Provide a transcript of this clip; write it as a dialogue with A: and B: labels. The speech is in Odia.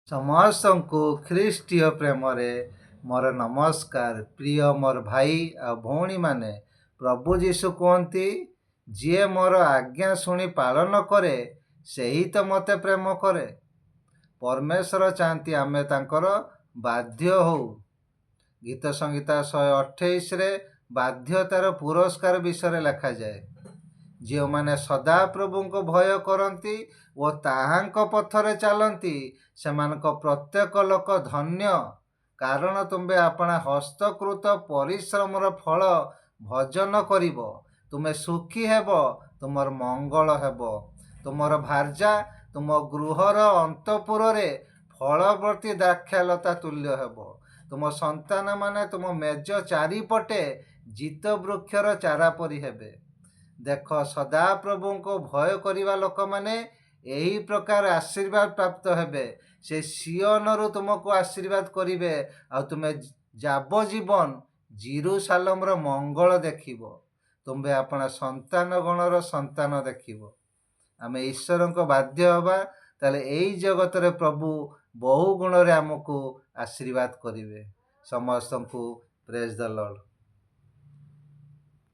A: ସମସ୍ତଙ୍କୁ ଖ୍ରୀଷ୍ଟୀୟ ପ୍ରେମରେ ମୋର ନମସ୍କାର। ପ୍ରିୟ ମୋର ଭାଇ ଆଉ ଭଉଣୀମାନେ, ପ୍ରଭୁ ଯୀଶୁ କୁହନ୍ତି, ଯିଏ ମୋର ଆଜ୍ଞା ଶୁଣି ପାଳନ କରେ ସେହି ତ ମୋତେ ପ୍ରେମ କରେ। ପରମେଶ୍ୱର ଚାହାନ୍ତି ଆମେ ତାଙ୍କର ବାଧ୍ୟ ହଉ। ଗୀତ ସଂହିତା 128ରେ ବାଧ୍ୟତାର ପୁରସ୍କାର ବିଷୟରେ ଲେଖାଯାଏ। ଯେଉଁମାନେ ସଦାପ୍ରଭୁଙ୍କୁ ଭୟ କରନ୍ତି ଓ ତାହାଙ୍କ ପଥରେ ଚାଲନ୍ତି ସେମାନଙ୍କ ପ୍ରତ୍ୟେକ ଲୋକ ଧନ୍ୟ, କାରଣ ତୁମେ ଆପଣା ହସ୍ତକୃତ ପରିଶ୍ରମର ଫଳ ଭୋଜନ କରିବ। ତୁମେ ସୁଖୀ ହେବ, ତୁମର ମଙ୍ଗଳ ହେବ। ତୁମର ଭାର୍ଯ୍ୟା ତୁମ ଗୃହର ଅନ୍ତଃପୁରରେ ଫଳବର୍ତ୍ତୀ ଦ୍ରାକ୍ଷାଲତା ତୁଲ୍ୟ ହେବ। ତୁମ ସନ୍ତାନମାନେ ତୁମ ମେଜ ଚାରିପଟେ ଜିତ ବୃକ୍ଷର ଚାରା ପରି ହେବେ। ଦେଖ, ସଦାପ୍ରଭୁଙ୍କୁ ଭୟ କରିବା ଲୋକମାନେ ଏହି ପ୍ରକାର ଆଶୀର୍ବାଦ ପ୍ରାପ୍ତ ହେବେ। ସେ ସିଓନରୁ ତୁମକୁ ଆଶୀର୍ବାଦ କରିବେ ଆଉ ତୁମେ ଯାବଜୀବନ ଜେରୁସାଲେମର ମଙ୍ଗଳ ଦେଖିବ। ତୁମେ ଆପଣା ସନ୍ତାନ ଗଣର ସନ୍ତାନ ଦେଖିବ। ଆମେ ଈଶ୍ୱରଙ୍କ ବାଧ୍ୟ ହେବା, ତାହେଲେ ଏଇ ଜଗତରେ ପ୍ରଭୁ ବହୁ ଗୁଣରେ ଆମକୁ ଆଶୀର୍ବାଦ କରିବେ। ସମସ୍ତଙ୍କୁ ପ୍ରେଜ୍ ଦ ଲର୍ଡ।